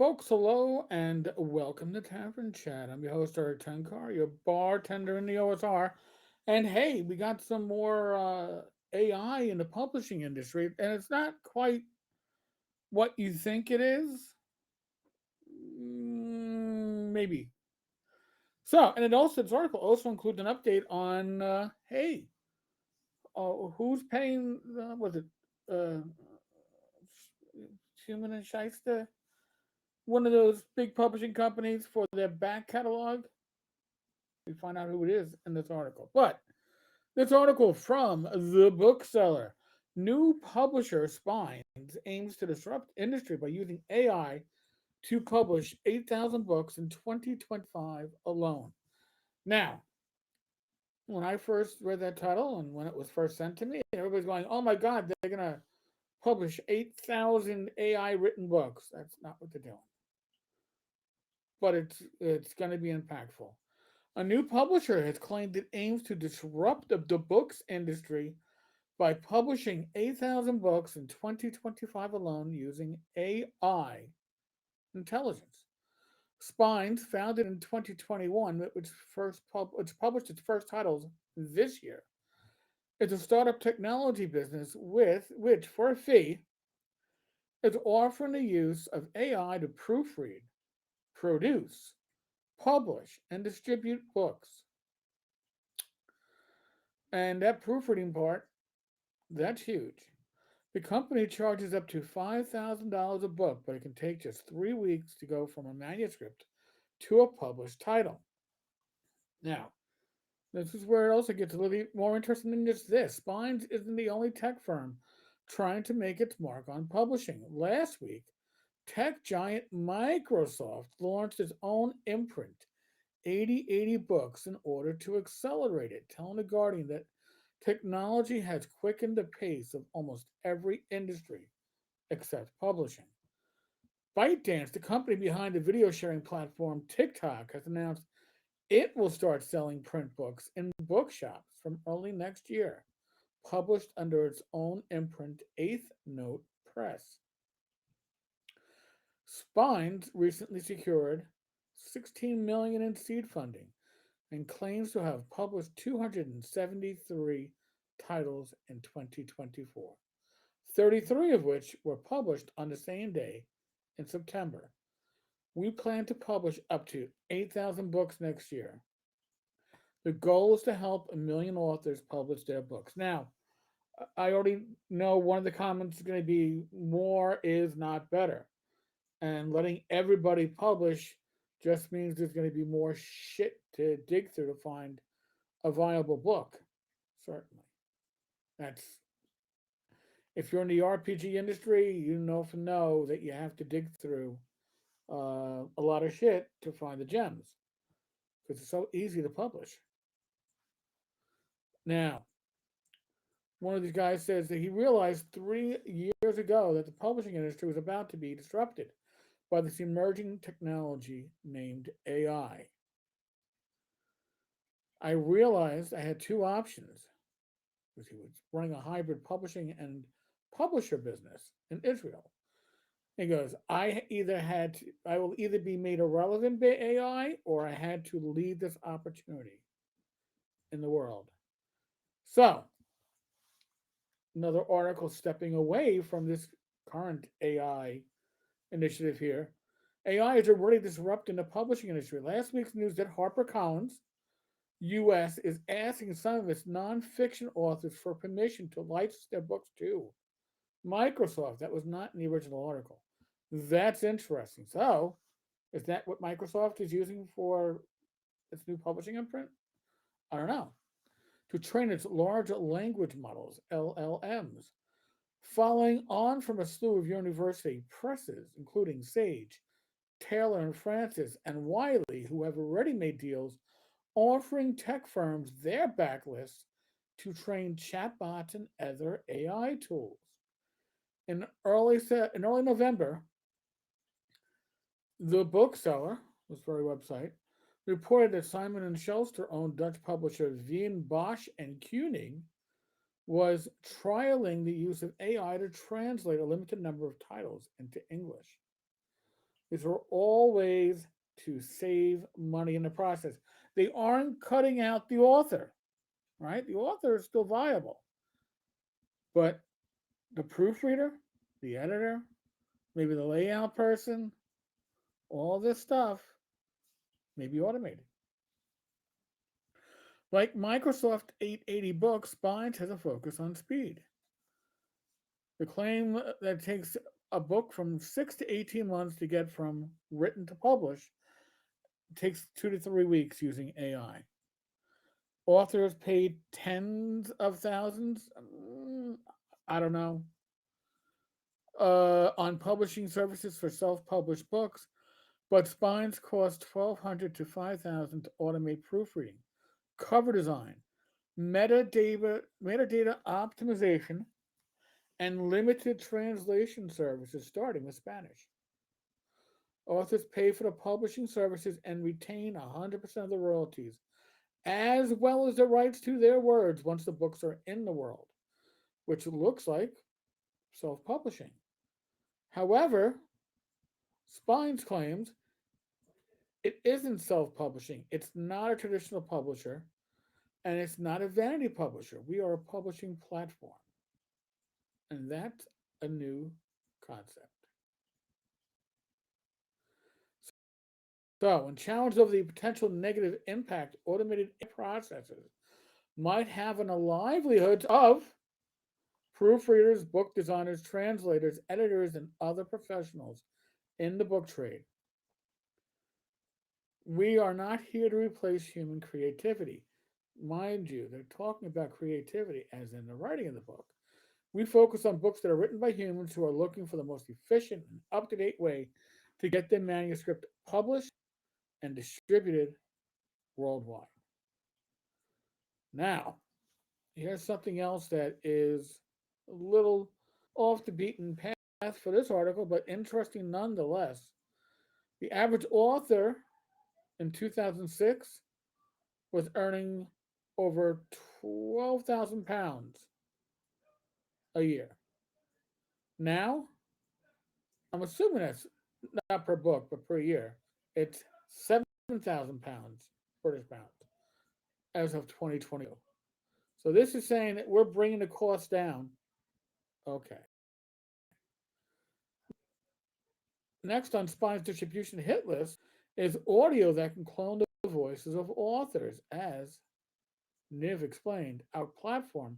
Folks, hello and welcome to Tavern Chat. I'm your host, Eric Tenkar, your bartender in the OSR. And hey, we got some more AI in the publishing industry, and it's not quite what you think it is. Maybe. So, and it also, this article also includes an update on, hey, who's paying, was it uh, Human and Shyster? One of those big publishing companies for their back catalog. We find out who it is in this article. But this article from the bookseller. New publisher Spines aims to disrupt industry by using AI to publish 8,000 books in 2025 alone. Now, when I first read that title and when it was first sent to me, everybody's going, oh my God, they're going to publish 8,000 AI written books. That's not what they're doing. But it's going to be impactful. A new publisher has claimed it aims to disrupt the books industry by publishing 8,000 books in 2025 alone using AI intelligence. Spines, founded in 2021, which published its first titles this year, is a startup technology business which, for a fee, is offering the use of AI to proofread, produce, publish, and distribute books. And that proofreading part, that's huge. The company charges up to $5,000 a book, but it can take just 3 weeks to go from a manuscript to a published title. Now, this is where it also gets a little more interesting than just this. Spines isn't the only tech firm trying to make its mark on publishing. Last week, tech giant Microsoft launched its own imprint, 8080 Books, in order to accelerate it, telling The Guardian that technology has quickened the pace of almost every industry except publishing. ByteDance, the company behind the video sharing platform TikTok, has announced it will start selling print books in bookshops from early next year, published under its own imprint, Eighth Note Press. Spines recently secured 16 million in seed funding and claims to have published 273 titles in 2024, 33 of which were published on the same day in September. We plan to publish up to 8,000 books next year. The goal is to help a million authors publish their books. Now, I already know one of the comments is going to be more is not better. And letting everybody publish just means there's going to be more shit to dig through to find a viable book. Certainly. That's if you're in the RPG industry, you know that you have to dig through a lot of shit to find the gems because it's so easy to publish. Now, one of these guys says that he realized 3 years ago that the publishing industry was about to be disrupted by this emerging technology named AI. I realized I had two options because he was running a hybrid publishing and publisher business in Israel. He goes, I will either be made irrelevant by AI or I had to lead this opportunity in the world. So, another article stepping away from this current AI initiative here. AI is already disrupting the publishing industry. Last week's news that HarperCollins US is asking some of its nonfiction authors for permission to license their books to Microsoft. That was not in the original article. That's interesting. So, is that what Microsoft is using for its new publishing imprint? I don't know. To train its large language models, LLMs. Following on from a slew of university presses, including Sage, Taylor and Francis, and Wiley, who have already made deals offering tech firms their backlists to train chatbots and other AI tools. In early November, the bookseller, this very website, reported that Simon and Schuster owned Dutch publisher Veen Bosch and Koenig was trialing the use of AI to translate a limited number of titles into English. These are all ways to save money in the process. They aren't cutting out the author, right? The author is still viable, but the proofreader, the editor, maybe the layout person, all this stuff may be automated. Like Microsoft 880 Books, Spines has a focus on speed. The claim that it takes a book from 6 to 18 months to get from written to publish takes 2 to 3 weeks using AI. Authors paid tens of thousands, I don't know, on publishing services for self-published books, but spines cost 1,200 to 5,000 to automate proofreading, cover design, metadata optimization, and limited translation services starting with Spanish. Authors pay for the publishing services and retain 100% of the royalties, as well as the rights to their words once the books are in the world, which looks like self publishing. However, Spines claims it isn't self publishing, it's not a traditional publisher, and it's not a vanity publisher. We are a publishing platform, and that's a new concept. So, when challenged over the potential negative impact automated processes might have on the livelihoods of proofreaders, book designers, translators, editors, and other professionals in the book trade, we are not here to replace human creativity. Mind you, they're talking about creativity as in the writing of the book. We focus on books that are written by humans who are looking for the most efficient and up to date way to get their manuscript published and distributed worldwide. Now, here's something else that is a little off the beaten path for this article, but interesting nonetheless. The average author in 2006 was earning over £12,000 a year. Now, I'm assuming that's not per book, but per year. It's £7,000 British pounds as of 2022. So this is saying that we're bringing the cost down. Okay. Next on Spine's distribution hit list is audio that can clone the voices of authors. As Niv explained, our platform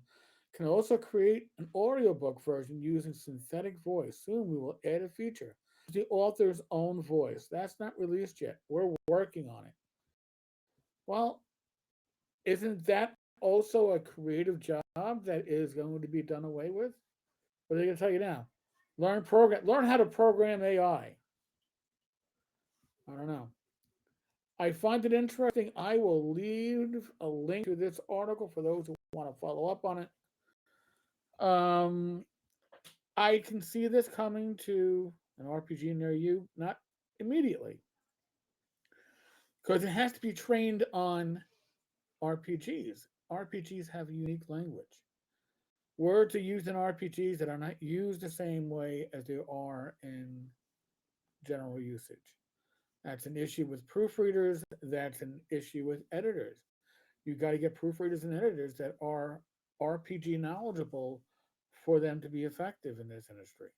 can also create an audiobook version using synthetic voice. Soon we will add a feature, the author's own voice. That's not released yet. We're working on it. Well, isn't that also a creative job that is going to be done away with? What are they going to tell you now? Learn how to program AI. I don't know. I find it interesting. I will leave a link to this article for those who want to follow up on it. Um, I can see this coming to an RPG near you, not immediately, because it has to be trained on RPGs. RPGs have a unique language. Words are used in RPGs that are not used the same way as they are in general usage. That's an issue with proofreaders. That's an issue with editors. You got to get proofreaders and editors that are RPG knowledgeable for them to be effective in this industry.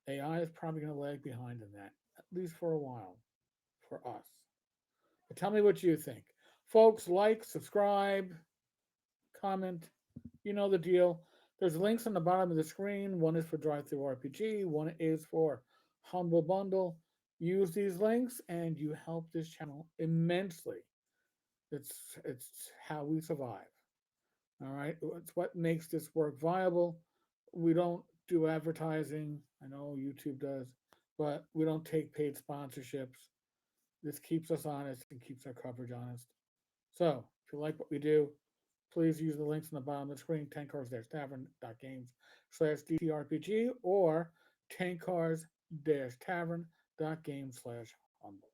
AI is probably going to lag behind in that, at least for a while, for us. But tell me what you think. Folks, like, subscribe, comment. You know the deal. There's links on the bottom of the screen. One is for Drive Through RPG, one is for Humble Bundle. Use these links and you help this channel immensely. It's how we survive. All right. It's what makes this work viable. We don't do advertising. I know YouTube does, but we don't take paid sponsorships. This keeps us honest and keeps our coverage honest. So if you like what we do, please use the links on the bottom of the screen, tenkars-tavern.games/DTRPG or tenkars-tavern.games/humble.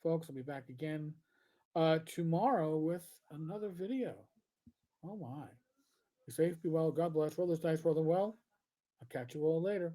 Folks, I'll be back again tomorrow with another video. Oh my. Be safe, be well, God bless. Roll those dice, roll them well. I'll catch you all later.